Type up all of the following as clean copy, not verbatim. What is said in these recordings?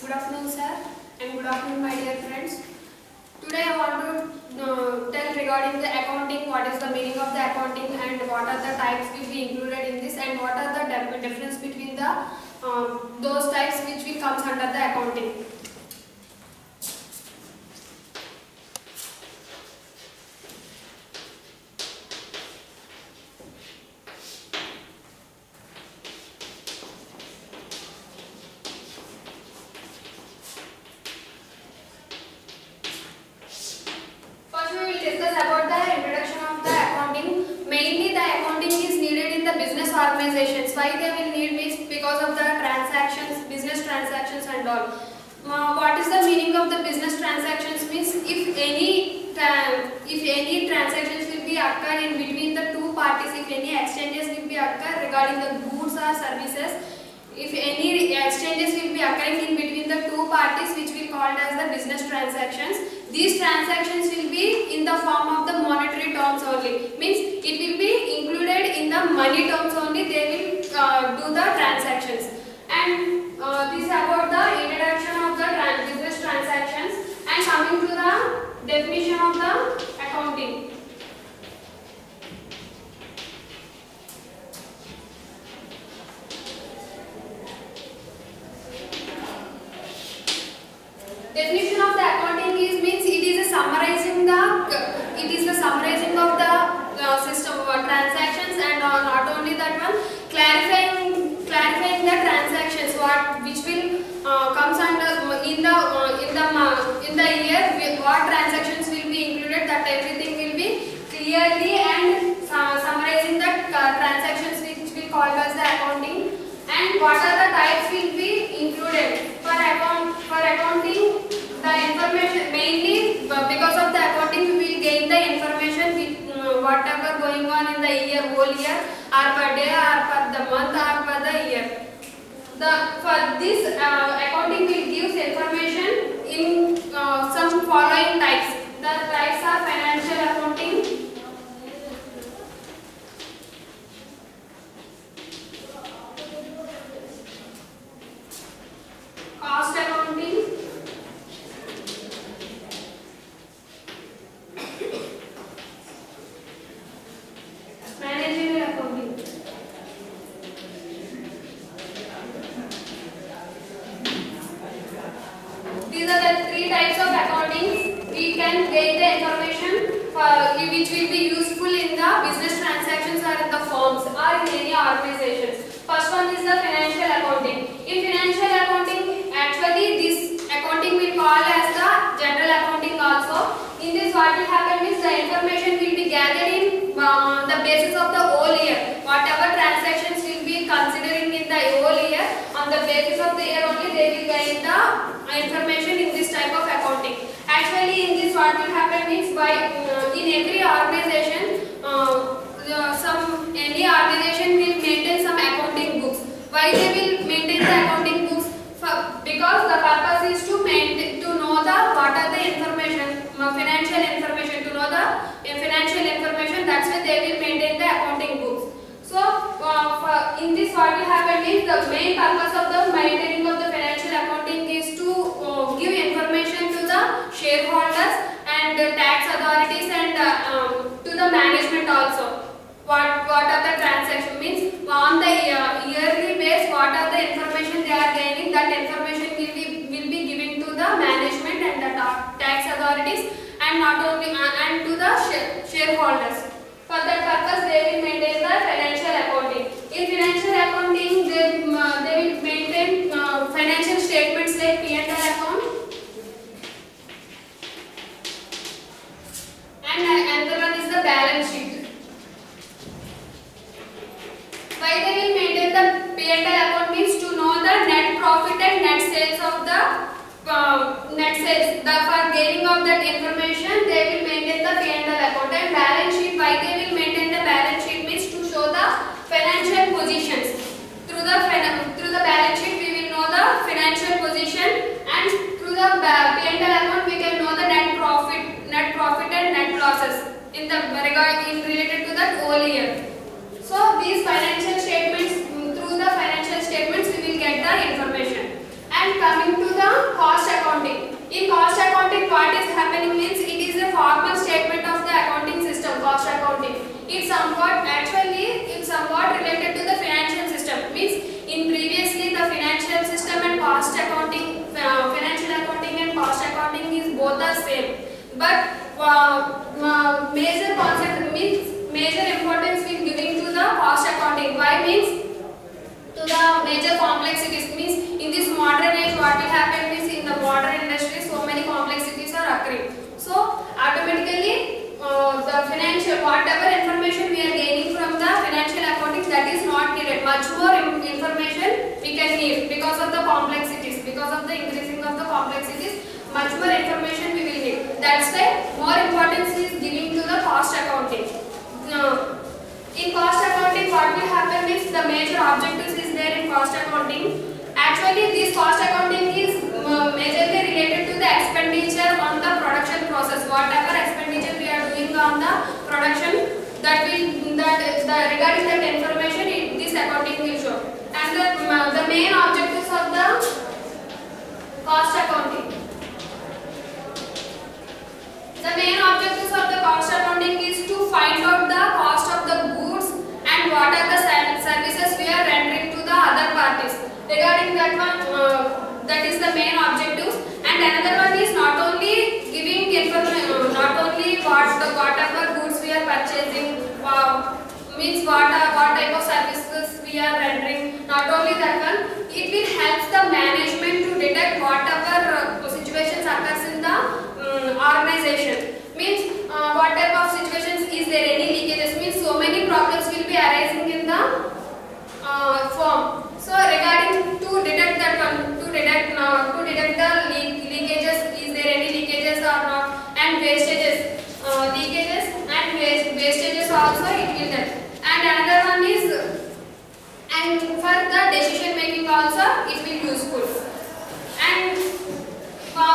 Good afternoon, sir, and good afternoon, my dear friends. Today I want to tell regarding the accounting, what is the meaning of the accounting and what are the types will be included in this and what are the difference between the those types which will comes under the accounting. About the introduction of the accounting. Mainly the accounting is needed in the business organizations. Why they will need means because of the transactions, business transactions and all. What is the meaning of the business transactions means if any transactions will be occur in between the two parties, if any exchanges will be occur regarding the goods or services, if any exchanges will be occurring in between the two parties which will called as the business transactions. These transactions will be in the form of the monetary terms only. Means it will be included in the money terms only. They will do the transactions. And this is about the introduction of the business transactions. And coming to the definition of the accounting. Definition of the accounting is means it is a summarizing of the system transactions and not only that one clarifying the transactions which will comes under in the year what transactions will be included, that everything will be clearly and summarizing the transactions which will called as the accounting, and what are the types will be included for accounting. The information mainly because of the accounting we will gain the information with whatever going on in the year, whole year, or per day, or per the month, or per the year. For this accounting will give information in some following types. The types are financial accounting, cost accounting, managerial accounting. These are the three types of accounting. We can get the information which will be useful in the business transactions or in the firms or in any organizations. First one is the financial accounting. In financial accounting, actually this accounting will call as the general accounting also. In this what will happen is the information will be gathered in the basis of the whole year. Whatever transactions will be considering in the whole year, on the basis of the year only they will gain the information in this type of accounting. Actually in this what will happen is by in every organization any organization will maintain some accounting books. Why they will maintain the accounting books? Because the purpose is to know the what are the information, financial information, to know the financial information. That's why they will maintain the accounting books. So in this what will happen is the main purpose of the maintaining of the financial accounting is to give information to the shareholders and tax authorities and to the management also. What are the transaction means on the yearly base, what are the information they are gaining, that information will be given to the management and the tax authorities and not only and to the shareholders. For that purpose they will maintain the financial accounting. In financial accounting they will maintain financial statements like P&L account, and another one is the balance sheet. Why they will maintain the P&L account means to know the net profit and net sales of the net sales. For gaining of that information they will maintain the P&L account. And balance sheet, why they will maintain the balance sheet means to show the financial positions. Through the balance sheet we will know the financial position, and through the P&L account we can know the net profit and net losses in related to that whole year. So these financial statements, through the financial statements we will get the information. And coming to the same. But major concept means major importance we giving to the cost accounting. Why means to the major complexities means in this modern age what will happen means in the modern industry so many complexities are occurring. So automatically the financial whatever information we are gaining from the financial accounting, that is not needed. Much more information we can need because of the complexities, because of the increasing of the complexities. Much more information we will need. That's why more importance is giving to the cost accounting. In cost accounting, what will happen is the major objectives is there in cost accounting. Actually, this cost accounting is majorly related to the expenditure on the production process. Whatever expenditure we are doing on the production, regarding that information, this accounting will show. And the main objectives of the cost accounting. The main objectives of the cost accounting is to find out the cost of the goods and what are the services we are rendering to the other parties. Regarding that one, that is the main objectives. And another one is not only giving information, not only whatever goods we are purchasing, means what type of services we are rendering. Not only that one, it will help the management to detect whatever situations occurs in the organization. Means what type of situations is there, any leakages, means so many problems will be arising in the firm. So regarding to detect that one, to detect the leakages, is there any leakages or not, and wastages, leakages and wastages also it will help. And another one is, and for the decision making also it will useful. And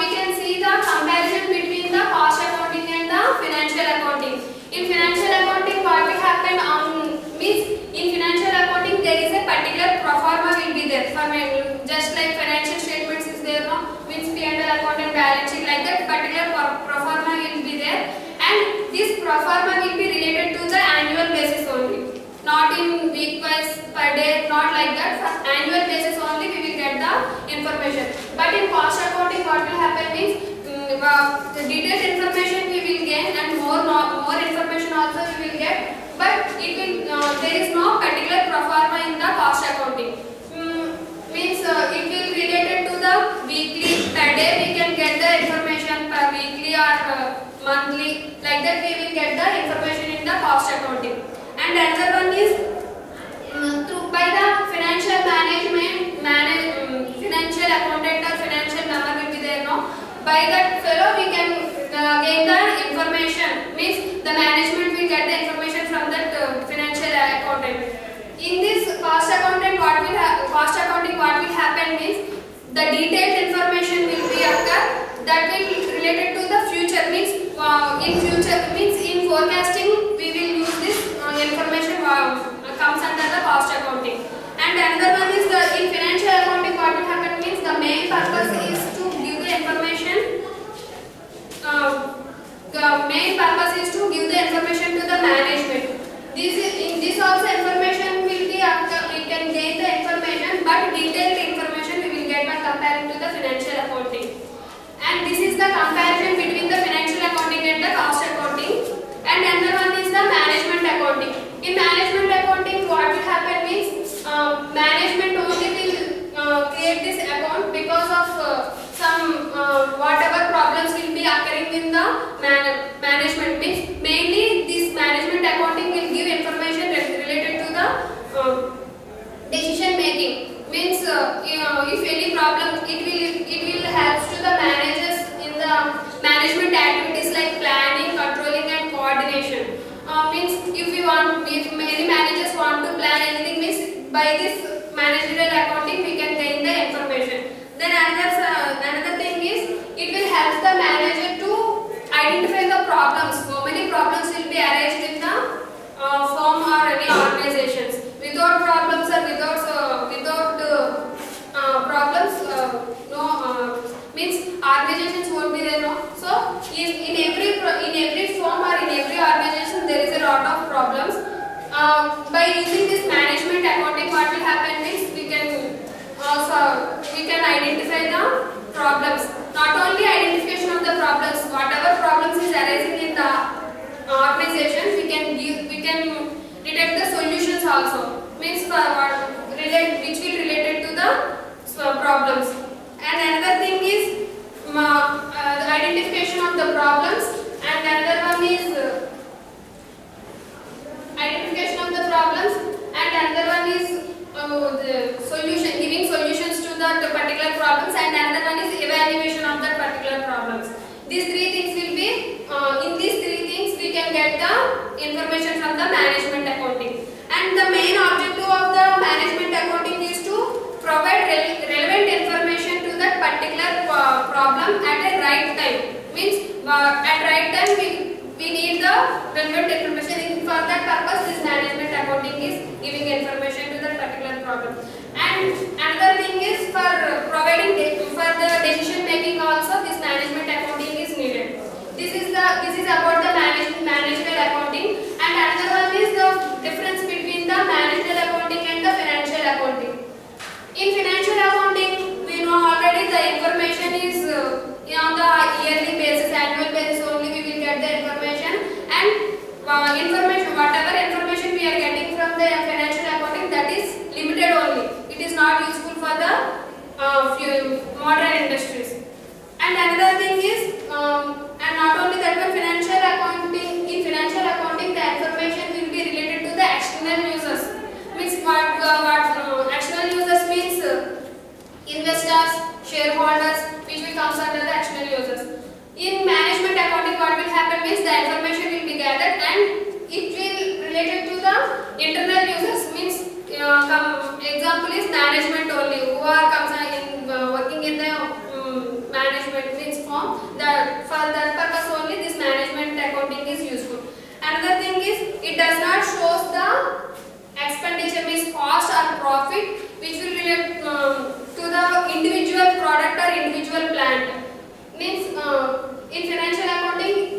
we can see the comparison between the cost accounting and the financial accounting. In financial accounting, what will happen means in financial accounting there is a particular pro forma will be there. For just like financial statements is there, no? Means P&L account and balance sheet, like that particular pro forma will be there. And this pro forma will be related to the annual basis only. Not in week wise per day, not like that. For annual basis only we will get the information. But in cost accounting, what will happen means the detailed information we will gain and more information also we will get. But it will there is no particular pro forma in the cost accounting. Means it will related to the weekly, per day we can get the information, per weekly or monthly, like that we will get the information in the cost accounting. And another one is by the financial management, financial accountant or financial member will be there, no? By that fellow we can gain the information, means the management will get the information from that financial accountant. In this cost accounting, what will happen means the detailed information will be occur that will related to the future, means in future, means in forecasting we will use this information comes under the cost accounting. And another one is in financial accounting, what will happen means the main purpose is to give the information. The main purpose is to give the information to the management. In this also information will be we can gain the information, but detailed information we will get by comparing to the financial accounting. And this is the comparison between the financial accounting and the cost accounting. And another one is the management accounting. In management accounting, what will happen means management only will create this account because of some whatever problems will be occurring in the management. Means mainly this management accounting will give information related to the decision making. Means if any problem, it will help to the managers in the management activities like planning, controlling and coordination. Means if many managers want to plan anything, means by this managerial accounting we can gain the information. Then another thing is it will help the manager to identify the problems. So many problems will be arranged in the firm or any organizations. Without problems or without problems, means organizations won't be there. No. So in every firm or in every organization there is a lot of problems. By using this management accounting, what will happen is we can identify the problems. Not only identification of the the problems, whatever problems is arising in the organization, we can detect the solutions also. Means which will related to the problems. And another thing is the identification of the problems, and another one is identification of the problems, and another one is the solution, giving solutions to that particular problems, and another one is evaluation of that particular problems. These three things will be in these three things we can get the information from the management accounting. And the main objective of the management accounting is to provide relevant information to that particular problem at a right time. Means at right time we need the relevant information. For that purpose, this management accounting is giving information to that particular problem. And another thing is for providing for the decision making also, this management accounting is needed. This is about the managerial accounting. And another one is the difference between the managerial accounting and the financial accounting. In financial accounting, we know already the information is on the yearly basis, annual basis only we will get the information, and whatever information we are getting from the financial accounting, that is limited only. It is not useful for the modern industries. And another thing is, and not only that, but in financial accounting, the information will be related to the external users. Means what external users means investors, shareholders, which will come under the external users. In management accounting, what will happen means the information will be gathered and it will related to the internal users. Means example is management only, who are working in the management means form. For that purpose only this management accounting is useful. Another thing is, it does not show the expenditure means cost or profit which will relate to the individual product or individual plant. Means in financial accounting